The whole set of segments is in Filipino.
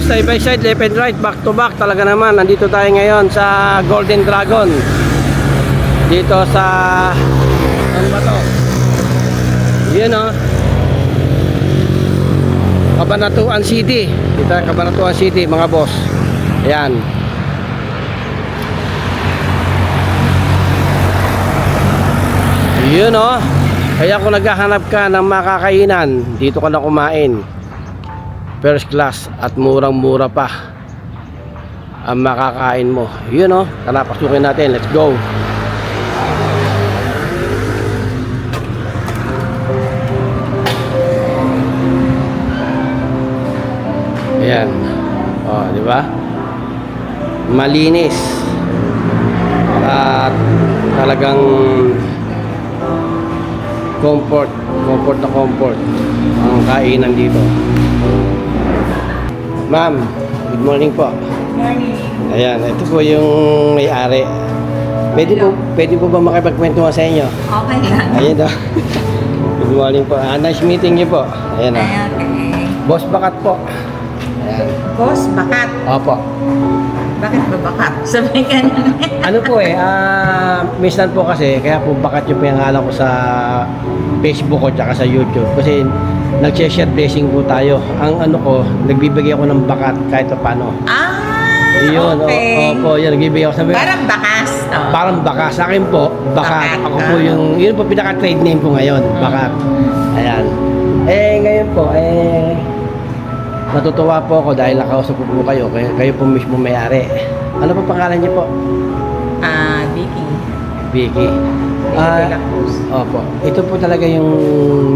side by side, left and right, back to back. Talaga naman, nandito tayo ngayon sa Golden Dragon. Dito sa, ano ba to? Yun o. Cabanatuan City. Dito Cabanatuan City, mga boss. Ayan. Yun o. Kaya kung naghahanap ka ng makakainan, dito ka na kumain. First class at murang-mura pa ang makakain mo. Yun o. Tara, pasukin natin. Let's go. Ayan. O, di ba? Malinis. At talagang comfort na comfort ang kainan dito. Ma'am, good morning po. Morning. Ayan, ito po yung may-ari. Pwede po ba makipagkwentuhan sa inyo? Okay lang. Ayan daw. Good morning po. Nice meeting niyo po. Ayan o. Okay. Boss Bakat po. Ayan. Boss, bakat. Opo. Bakit ba bakat? Sabi ka naman. Ano po minsan po kasi, kaya po Bakat yung pinangalan ko sa Facebook ko tsaka sa YouTube. Kasi nag-share blessing po tayo. Ang ano ko, nagbibigay ako ng bakat kahit paano. Yun, okay. Opo, yun, nagbibigay ako. Sabi, Parang bakas. Oh. parang bakas. Sa akin po, bakat. Bakat. Ako po yung, yun po pinaka-trade name ko ngayon, bakat. Ayan. Ngayon po, natutuwa po ako dahil nakausap po kayo. Kayo po mismo may-ari. Ano po pangalan niyo po? Vicky. Vicky. De la Cruz. Opo. Ito po talaga yung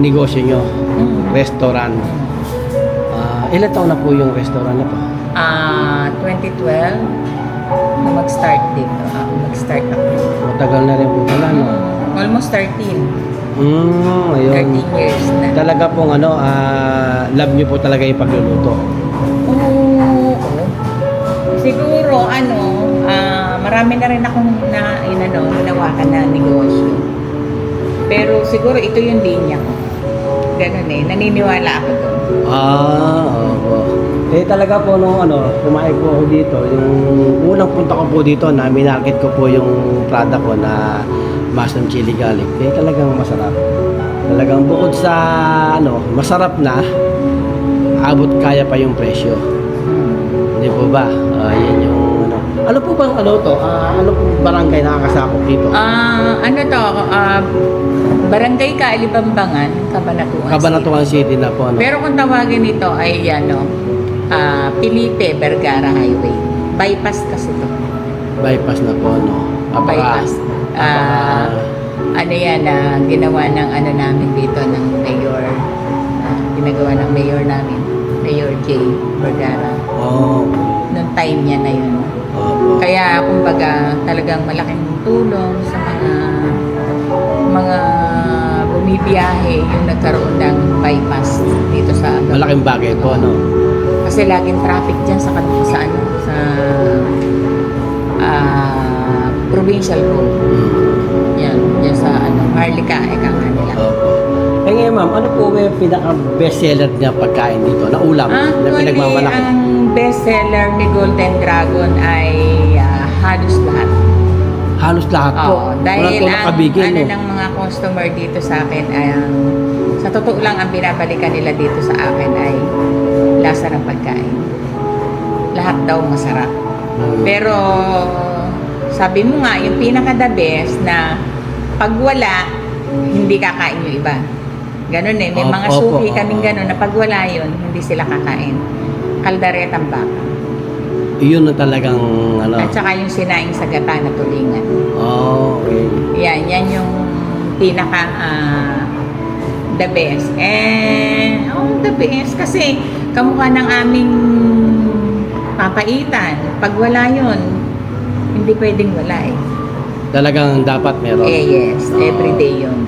negosyo nyo. Restaurant. Ilan taon na po yung restaurant na po? 2012 na mag-start dito. Mag-start ako. Matagal na rin po pala, no? Almost 13. Ayun. 13 years na. Talaga pong love nyo po talaga yung pagluluto. Oo. Siguro, marami na rin akong hinawakan na negosyo. Pero siguro ito yung linya ko. Ganun naniniwala ako doon. Opo. Talaga po nung kumain po ako dito, yung unang punta ko po dito na minarket ko po yung product ko na mushroom chili garlic. Talagang masarap. Talagang bukod sa masarap na, abot kaya pa yung presyo. Hindi po ba? Yan yung ano po bang to? Ano po barangay nakakasakop dito? Barangay Kaalibambangan, Cabanatuan City na po. Pero kung tawagin ito ay Felipe Vergara Highway. Bypass kasi to. Bypass na po, no? Bypass. Ginawa ng namin dito ng mayor. Ginagawa ng mayor namin. Mayor J. Vergara. Noong time niya na yun. Kaya kumbaga talagang malaking tulong sa mga bumibiyahe yung nagkaroon ng bypass dito sa malaking bagay po, no? Kasi laging traffic dyan sa provincial road. Yan sa Harlika, eka nga nila. Ngayon ma'am, ano po yung pinaka-bestseller niya pagkain dito na ulam na pinagmamalaki? Ang bestseller ni Golden Dragon ay halos lahat. Halos lahat po? Dahil ng mga customer dito sa akin ay sa totoo lang ang binabalikan nila dito sa akin ay lasa ng pagkain. Lahat daw masarap. Pero sabi mo nga, yung pinaka-the best na pag wala, hindi kakain yung iba. Ganun may mga suki kaming ganun na pag wala yun, hindi sila kakain. Kaldaretang baka. Yun na talagang At saka yung sinaing sa gata na tulingan. Okay. Yan yung pinaka the best. The best kasi kamukha ng aming papaitan. Pag wala yun, hindi pwedeng wala Talagang dapat meron. Yes, everyday yun.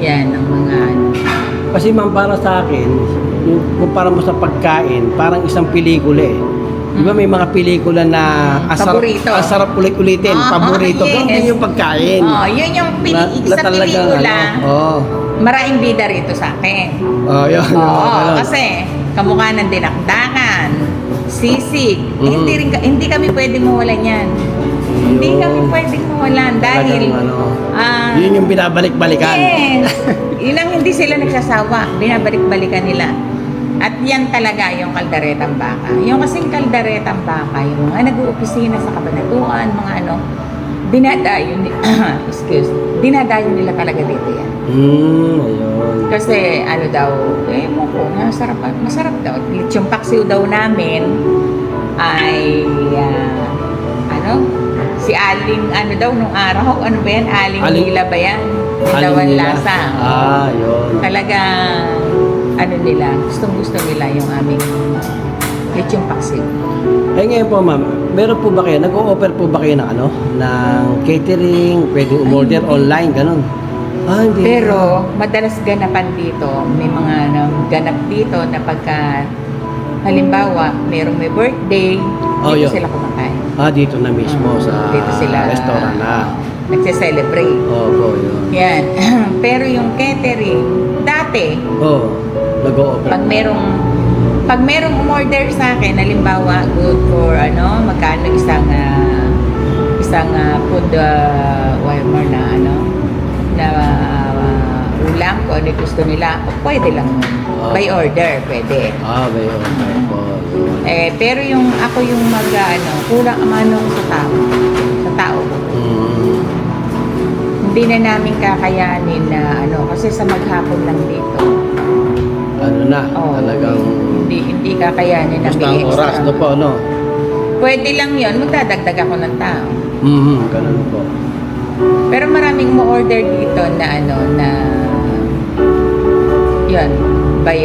Yan ang mga Kasi ma'am, para sa akin, yung kumpara mo sa pagkain, parang isang pelikula Di ba may mga pelikula na Paborito. ang sarap ulit-ulitin, paborito. Yes. Ganun yung pagkain. yun yung sa pelikula. maraming bida rito sa akin. Oh, yun. Oo, kasi kamukha ng dinakdakan, sisig. Mm. Hindi kami pwedeng mawalan yan. Hindi kami pwedeng mawalan dahil yun yung binabalik-balikan. yes. Yun ang hindi sila nagsasawa. Binabalik-balikan nila. At yan talaga yung kaldaretang baka. Yung kasing kaldaretang baka, yung mga nag-uopisina sa kabanatuan, mga ano, dinadayo nila talaga dito yan. Ayun. Kasi ano daw, mo ko, masarap daw. Yung paksiw daw namin ay, si Aling, nung araw, ano ba yan? Aling Nila ba yan? Dalawang lasa. Yun. Talagang, nila, gustong-gusto nila yung aming lechong paksiw. Ngayon po ma'am, meron po ba kayo, nag-o-offer po ba kayo ng ng catering, pwedeng umorder online, ganun? Hindi. Pero, madalas ganapan dito, may mga ganap dito na pagka, halimbawa, merong may birthday, dito yun. sila kumakain. Dito na mismo sa Dito sila restaurant na. Nagse-celebrate. Opo, yun. Yan. Pero yung catering, dati, nag-o-offer. pag merong umorder sa akin, halimbawa, good for magkano isang food warmer na na ulam ko ano gusto nila, pwede lang yun. By order, pwede. By order po. Pero yung ako yung kulang ang sa tao ko. Hindi na namin kakayanin na kasi sa maghapon lang dito. Talagang hindi kakayanin na basta may ang oras, extra. po, Pwede lang yun, magdadagdag ako ng tao. Ganun po. Pero maraming mo-order dito na na yun, by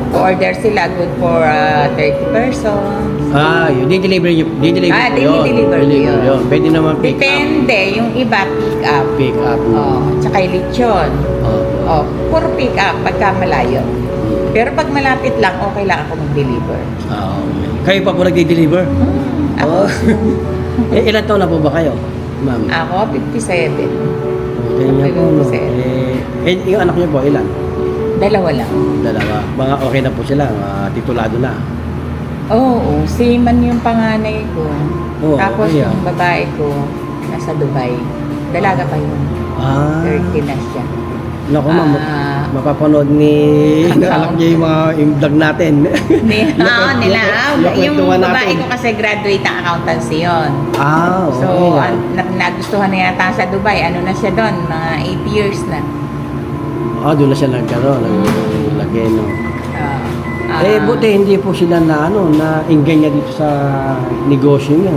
order sila good for 30 persons. Yun. Di-deliver yun. Di-deliver yun. Pwede naman pick up. Depende, yung iba pick up. Pick up. Tsaka yung lechon. Puro pick up pagka malayo. Pero pag malapit lang, okay lang ako mag-deliver. Okay. Kayo pa po nag-deliver? Ako, Ilan taon na po ba kayo, ma'am? ako 57. Ganyan po, no? 57. Yung anak niyo po, ilan? Dalawa lang. Dalawa. Mga okay na po sila, titulado na. Oo, seaman yung panganay ko. Tapos okay, yung babae ko, nasa Dubai. Dalaga pa yun. 30 na siya. Naku ma'am, mapapanood ni anak niya yung vlog natin. Yung babae ko kasi graduate ng accountancy yun. Okay. So, nagustuhan na yata sa Dubai. Ano na siya doon? Mga 8 years na. Doon na siya nagkaroon, naglagay, no? Buti hindi po sila na enganya dito sa negosyo niya.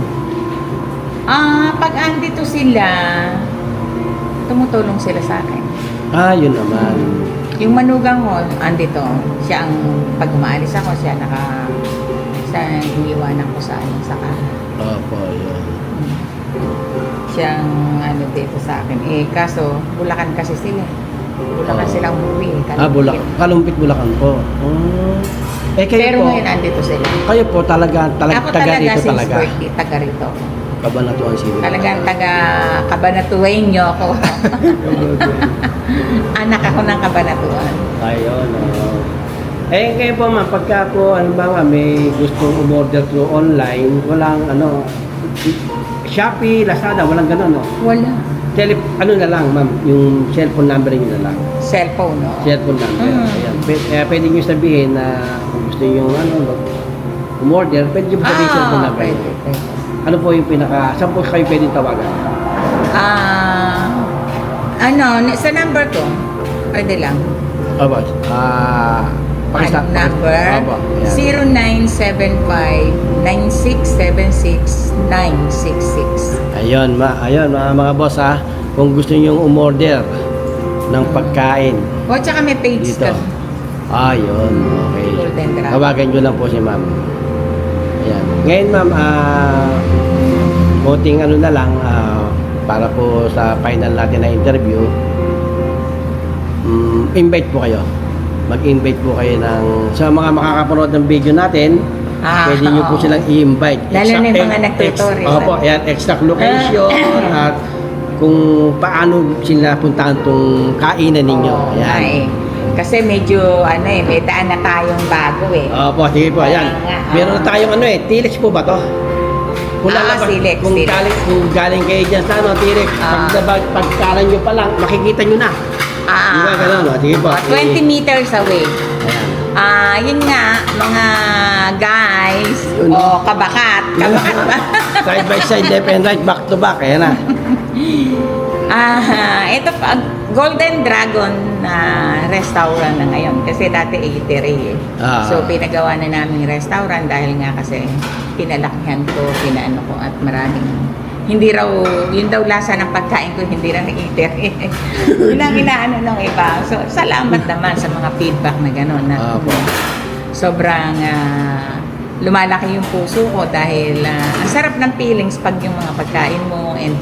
Pag andito sila, tumutulong sila sa akin. Yun naman. Yung manugang ko, andito. Siya ang, pag umaalis ako, siya iniiwanan ko sa Opo, yun. Siyang dito sa akin. Kaso, Bulacan kasi sila. Bulacan sila umuwi. Kalumpit Bulacan po. Kayo Pero po, ngayon andito sila. kayo po talaga Ako taga rito since talaga. birthday, taga rito. Cabanatuan City. Talagang Cabanatuan nyo ako. Anak ako ng Cabanatuan. Ayun, kayo po ma'am, pagka po, may gustong umorder through online, walang Shopee, Lazada, walang gano'n, no? Wala. Na lang, ma'am, yung cellphone number niyo na lang. Cellphone, no? Cellphone number. Ayan. Pwede niyo sabihin na kung gusto niyo umorder, pwede niyo sabihin cellphone number. Pwede. Ano po yung saan po kayo pwedeng tawagan? Sa number ko, pwede lang. Anong number? Opo. Ayan. 0975-9676-966. Ayun, mga boss kung gusto niyo umorder ng pagkain Tsaka may page dito. ka. Ayun, okay. Golden Drop. Tawagan niyo lang po si ma'am. Ayan. Ngayon ma'am, konting na lang, para po sa final natin na interview, invite po kayo. Mag-invite po kayo sa mga makakapanood ng video natin. Pwede nyo po silang i-invite. Lalo na yung mga nagtutorial. Opo, exact location at kung paano sila puntahan tong kainan ninyo. Oo, Ayan. nga eh. Kasi medyo may daan na tayong bago eh. Opo, sige po, ayan. Kaya nga, Meron na tayong T-Rex po ba to? Silex, kung Silex. galing kayo dyan sa T-Rex, pagkalan nyo pa lang, makikita nyo na. Di ba ganun, no? Sige po. 20 meters away. Ayan. Yun nga, mga guys, Yun. o kabakat. Kabakat ba? Side by side, left and right, back to back. Ayan na. Ito pa, Golden Dragon na restaurant na ngayon. Kasi dati eatery eh. So, pinagawa na namin restaurant dahil nga kasi pinalakihan ko, pinaano ko at maraming hindi raw, yun daw lasa ng pagkain ko, hindi raw na-eatery. Yun ang inaano ng iba. So, salamat naman sa mga feedback na gano'n. Na, sobrang lumalaki yung puso ko dahil ang sarap ng feelings pag yung mga pagkain mo and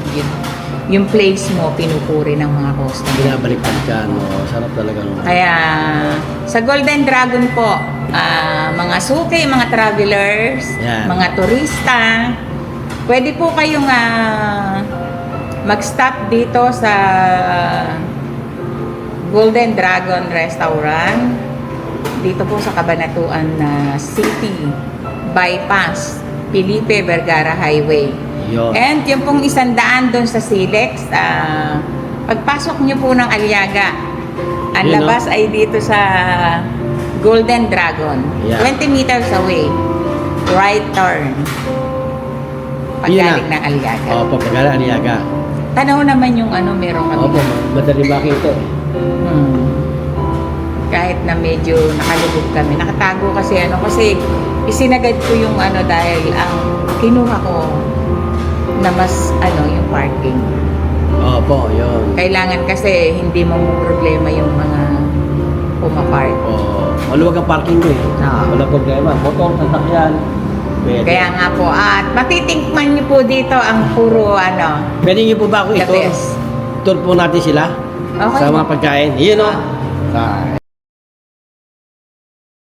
yung place mo pinupuri ng mga customer. Binabaliktad ka, no? Sarap talaga. No? Kaya sa Golden Dragon po, mga suki, mga travelers, Yan. mga turista, pwede po kayong mag-stop dito sa Golden Dragon Restaurant. Dito po sa Cabanatuan City, Bypass, Felipe Vergara Highway. Yun. And yung pong 100 doon sa Silex, pagpasok nyo po ng Aliaga, ang Yun, labas ay dito sa Golden Dragon. Yeah. 20 meters away. Right turn. Paggaling ng Aliaga. Opo, paggaling Aliaga. Tanaw naman yung meron kami. Opo, madali makita eh. Kahit na medyo nakalubog kami. Nakatago kasi kasi isinagad ko yung dahil ang kinuha ko na mas yung parking. Opo, yun. Kailangan kasi hindi mo problema yung mga pumapark. Oo. Maluwag ang parking ko eh. Wala problema. Motor, sasakyan. Pwede. Kaya nga po, at matitingnan niyo po dito ang puro Pwede niyo po ba ako the ito? best. Tour po natin sila Okay. sa mga pagkain. Yun o.